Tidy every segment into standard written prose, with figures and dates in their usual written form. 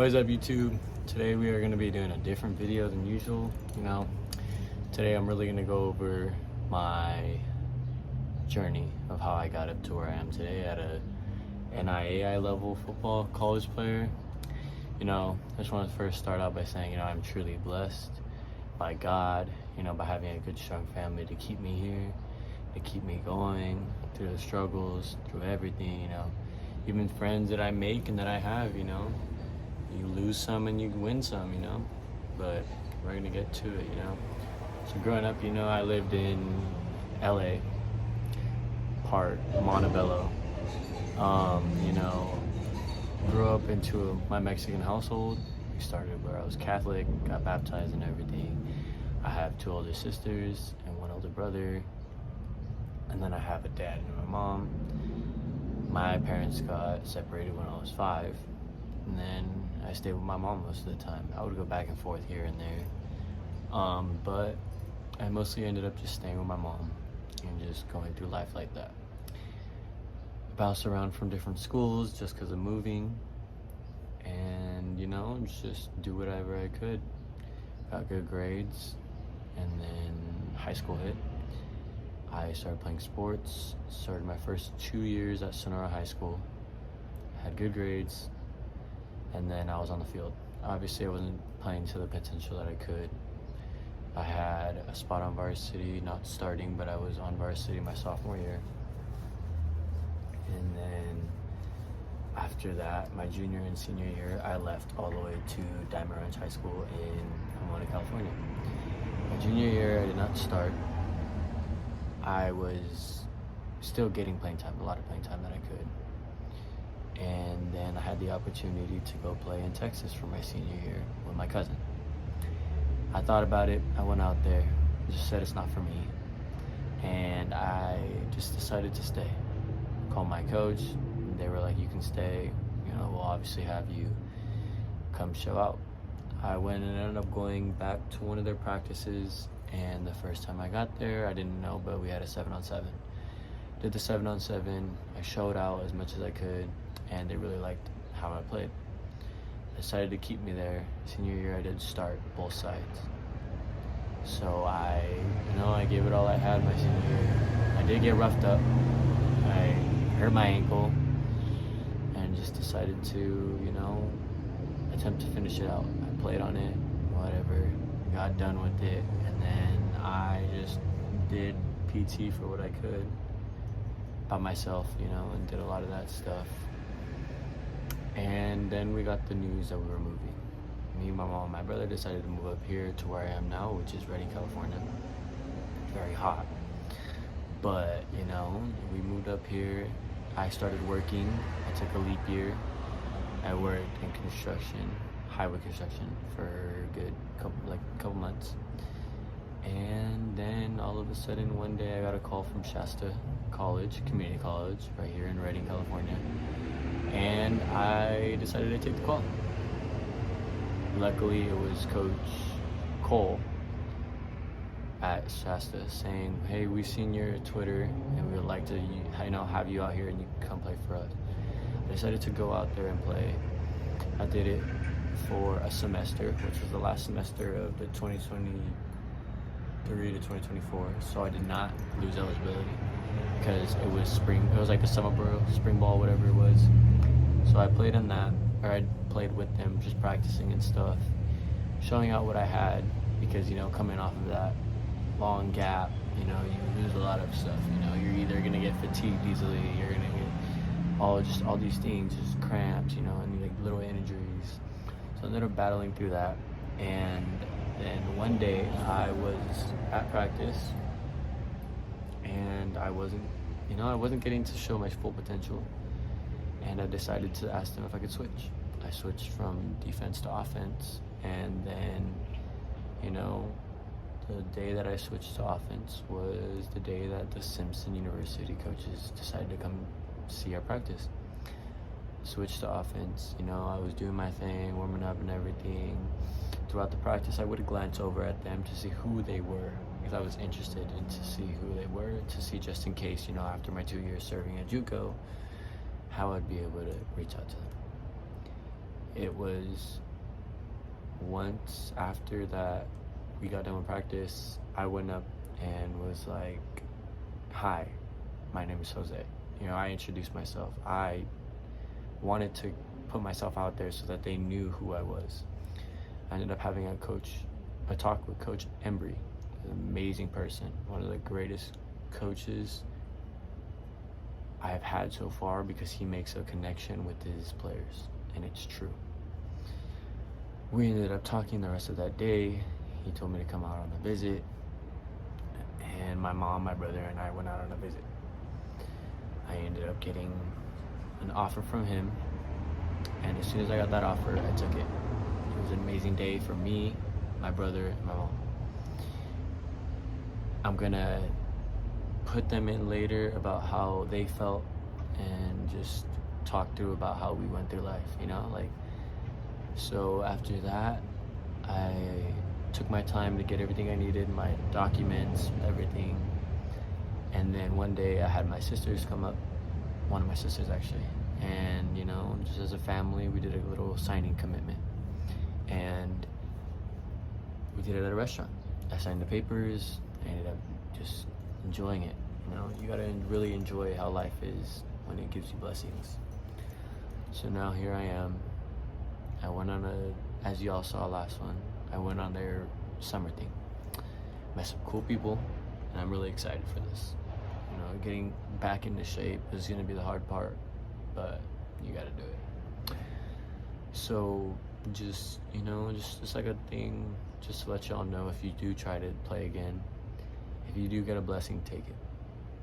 What is up, YouTube? Today we are going to be doing a different video than usual. Today I'm really going to go over my journey of how I got up to where I am today at a NIAI level football college player. I just want to first start out by saying, I'm truly blessed by God, by having a good, strong family to keep me here, to keep me going through the struggles, through everything, even friends that I make and that I have, you lose some and you win some, but we're gonna get to it, So growing up, I lived in LA, part Montebello. Grew up into my Mexican household. We started where I was Catholic, got baptized and everything. I have 2 older sisters and 1 older brother. And then I have a dad and my mom. My parents got separated when I was 5. And then I stayed with my mom most of the time. I would go back and forth here and there. But I mostly ended up just staying with my mom and just going through life like that. Bounced around from different schools just because of moving, and just do whatever I could. Got good grades, and then high school hit. I started playing sports, started my first 2 years at Sonora High School, had good grades, and then I was on the field. Obviously I wasn't playing to the potential that I could. I had a spot on varsity, not starting, but I was on varsity my sophomore year. And then after that, my junior and senior year, I left all the way to Diamond Ranch High School in Pomona, California. My junior year, I did not start. I was still getting playing time, a lot of playing time that I could. And then I had the opportunity to go play in Texas for my senior year with my cousin. I thought about it, I went out there, just said it's not for me. And I just decided to stay. Called my coach, and they were like, you can stay, we'll obviously have you come show out. I went and ended up going back to one of their practices, and the first time I got there, I didn't know, but we had a 7-on-7. Did the 7-on-7, I showed out as much as I could, and they really liked how I played. Decided to keep me there. Senior year, I did start both sides. So I gave it all I had my senior year. I did get roughed up. I hurt my ankle and just decided to, attempt to finish it out. I played on it, whatever, got done with it, and then I just did PT for what I could by myself, and did a lot of that stuff. And then we got the news that we were moving. Me, my mom, and my brother decided to move up here to where I am now, which is Redding, California. Very hot. But, we moved up here. I started working. I took a leap year. I worked in construction, highway construction, for a good couple months. And then all of a sudden, one day I got a call from Shasta College, community college, right here in Redding, California. And I decided to take the call. Luckily, it was Coach Cole at Shasta saying, hey, we've seen your Twitter and we would like to have you out here and you can come play for us. I decided to go out there and play. I did it for a semester, which was the last semester of the 2023 to 2024. So I did not lose eligibility because it was spring. It was like the summer spring ball, whatever it was. So I played in that, or I played with them, just practicing and stuff, showing out what I had, because coming off of that long gap, you lose a lot of stuff. You're either gonna get fatigued easily, you're gonna get all these things, just cramps, and like little injuries. So I ended up battling through that, and then one day I was at practice, and I wasn't getting to show my full potential, and I decided to ask them if I could switch. I switched from defense to offense, and then, the day that I switched to offense was the day that the Simpson University coaches decided to come see our practice. Switched to offense, I was doing my thing, warming up and everything. Throughout the practice, I would glance over at them to see who they were, because I was interested in to see who they were, to see just in case, after my 2 years serving at JUCO, how I'd be able to reach out to them. it was once after that we got done with practice, I went up and was like, "Hi, my name is Jose." You know, I introduced myself. I wanted to put myself out there so that they knew who I was. I ended up having a talk with Coach Embry, an amazing person, one of the greatest coaches I have had so far, because he makes a connection with his players, and it's true. We ended up talking the rest of that day. He told me to come out on a visit, and my mom, my brother, and I went out on a visit. I ended up getting an offer from him, and as soon as I got that offer, I took it. It was an amazing day for me, my brother, and my mom. I'm gonna put them in later about how they felt and just talk through about how we went through life, you know, like. So after that, I took my time to get everything I needed, my documents, everything. And then one day I had my sisters come up, one of my sisters actually, and you know, just as a family, we did a little signing commitment. And we did it at a restaurant. I signed the papers. I ended up just enjoying it. You know, you gotta really enjoy how life is when it gives you blessings. So now here I am. I went on as you all saw last one, I went on their summer thing. Met some cool people, and I'm really excited for this. You know, getting back into shape is gonna be the hard part, but you gotta do it. So just, you know, just like a thing, just to let y'all know, if you do try to play again, if you do get a blessing, take it.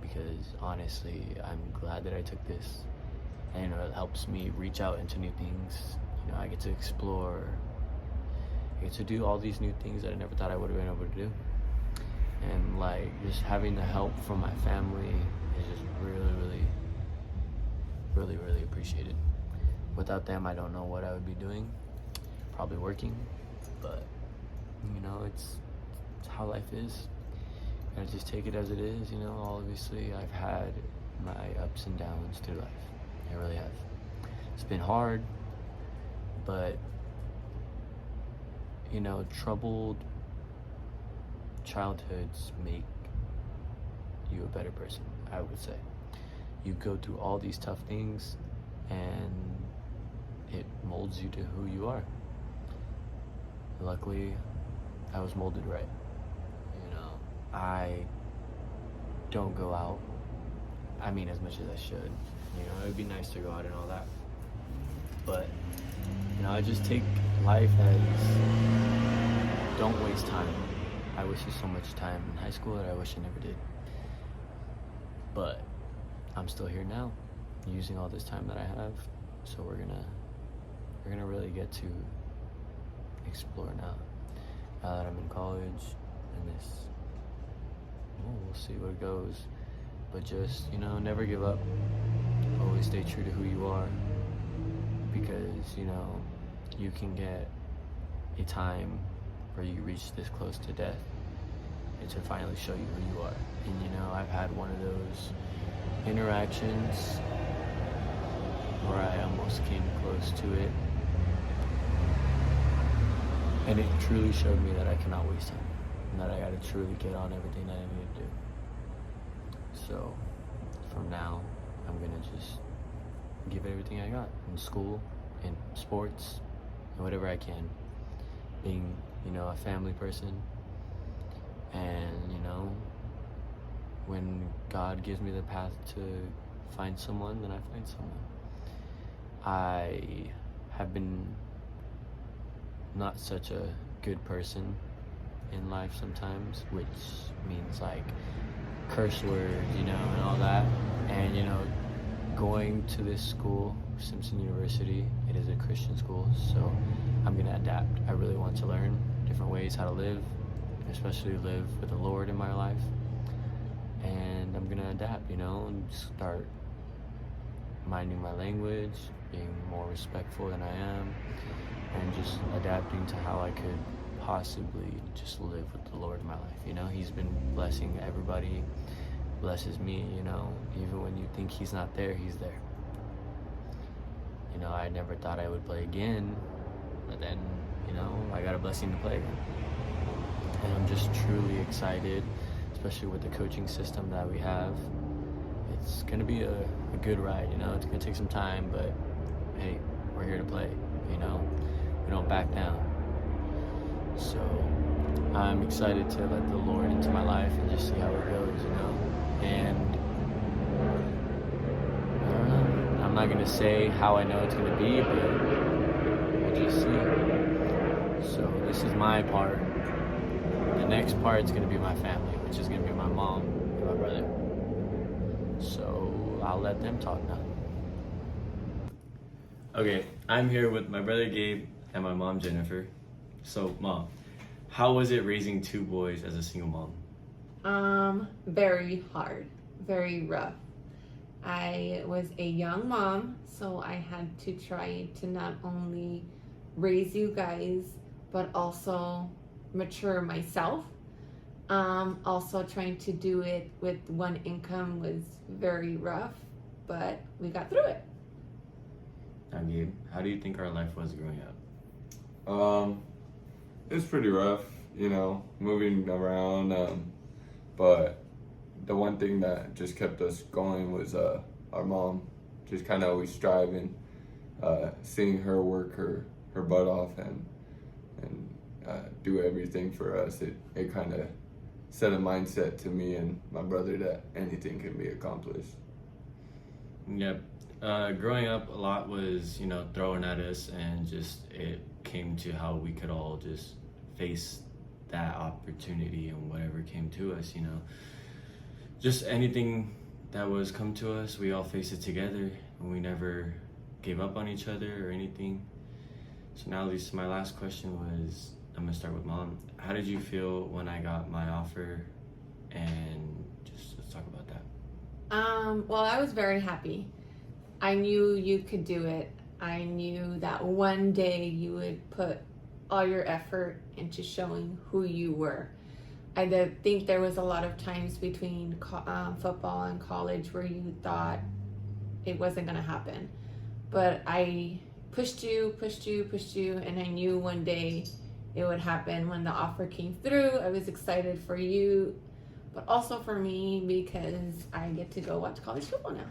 Because honestly, I'm glad that I took this. And, you know, it helps me reach out into new things. You know, I get to explore. I get to do all these new things that I never thought I would have been able to do. And like, just having the help from my family is just really appreciated. Without them, I don't know what I would be doing. Probably working, but you know, it's how life is. And I just take it as it is. You know, obviously I've had my ups and downs through life. I really have. It's been hard, but you know, troubled childhoods make you a better person, I would say. You go through all these tough things and it molds you to who you are. Luckily, I was molded right. You know, I don't go out, I mean, as much as I should. You know, it would be nice to go out and all that. But, you know, I just take life as, don't waste time. I wasted so much time in high school that I wish I never did. But I'm still here now, using all this time that I have. So we're gonna really get to explore now. Now that I'm in college, and we'll see where it goes. But just, you know, never give up. Always stay true to who you are, because, you know, you can get a time where you reach this close to death and to finally show you who you are. And, you know, I've had one of those interactions where I almost came close to it, and it truly showed me that I cannot waste time, and that I gotta truly get on everything that I need to do. So from now, I'm gonna just give everything I got in school, in sports, and whatever I can. Being, you know, a family person, and, you know, when God gives me the path to find someone, then I find someone. I have been not such a good person in life sometimes, which means like curse words, you know, and all that. And, you know, going to this school, Simpson University, it is a Christian school, so I'm gonna adapt. I really want to learn different ways how to live, especially live with the Lord in my life. And I'm gonna adapt, you know, and start minding my language, being more respectful than I am, and just adapting to how I could possibly just live with the Lord in my life. You know, He's been blessing everybody, blesses me, you know, even when you think He's not there, He's there. You know, I never thought I would play again, but then, you know, I got a blessing to play again. And I'm just truly excited, especially with the coaching system that we have. It's going to be a good ride, you know. It's going to take some time, but hey, we're here to play, you know. We don't back down. So I'm excited to let the Lord into my life and just see how it goes, you know. And I don't know. I'm not going to say how I know it's going to be, but we'll just see. So this is my part. The next part is going to be my family, which is going to be my mom and my brother. So I'll let them talk now. Okay, I'm here with my brother Gabe and my mom Jennifer. So, Mom, how was it raising two boys as a single mom? Very hard, very rough. I was a young mom, so I had to try to not only raise you guys, but also mature myself. Also trying to do it with one income was very rough, but we got through it. Now, Gabe, how do you think our life was growing up? It was pretty rough, you know, moving around. But the one thing that just kept us going was our mom, just kind of always striving, seeing her work her butt off and do everything for us. It kind of set a mindset to me and my brother that anything can be accomplished. Yep. Growing up, a lot was, you know, thrown at us, and just it came to how we could all just face that opportunity and whatever came to us, you know. Just anything that was come to us, we all faced it together, and we never gave up on each other or anything. So now, Lisa, my last question was, I'm gonna start with Mom. How did you feel when I got my offer? And just let's talk about that. Well, I was very happy. I knew you could do it. I knew that one day you would put all your effort into showing who you were. I did think there was a lot of times between football and college where you thought it wasn't going to happen. But I pushed you, and I knew one day it would happen. When the offer came through, I was excited for you, but also for me because I get to go watch college football now.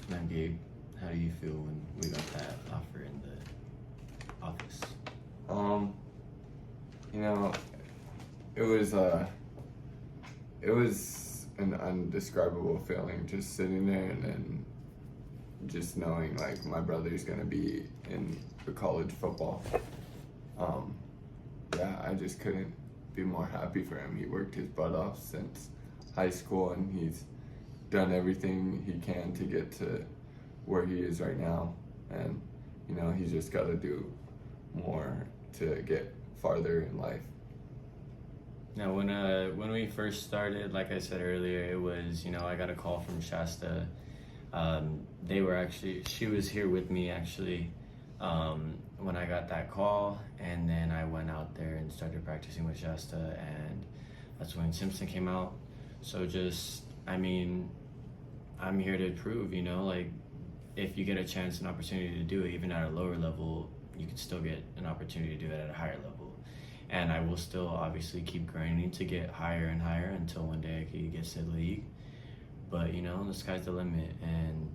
Now, Gabe, how do you feel when we got that offer in the office? You know, it was an indescribable feeling just sitting there and then just knowing like my brother's gonna be in the college football. Yeah, I just couldn't be more happy for him. He worked his butt off since high school, and he's done everything he can to get to where he is right now. And, you know, he's just got to do more to get farther in life. Now, when we first started, like I said earlier, it was, you know, I got a call from Shasta. She was here with me actually when I got that call, and then I went out there and started practicing with Shasta, and that's when Simpson came out. So just, I mean, I'm here to prove, you know, like if you get a chance, an opportunity to do it, even at a lower level, you can still get an opportunity to do it at a higher level. And I will still obviously keep grinding to get higher and higher until one day I can get to the league. But, you know, the sky's the limit, and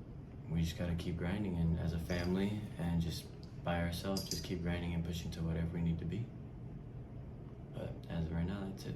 we just got to keep grinding, and as a family and just by ourselves, just keep grinding and pushing to whatever we need to be. But as of right now, that's it.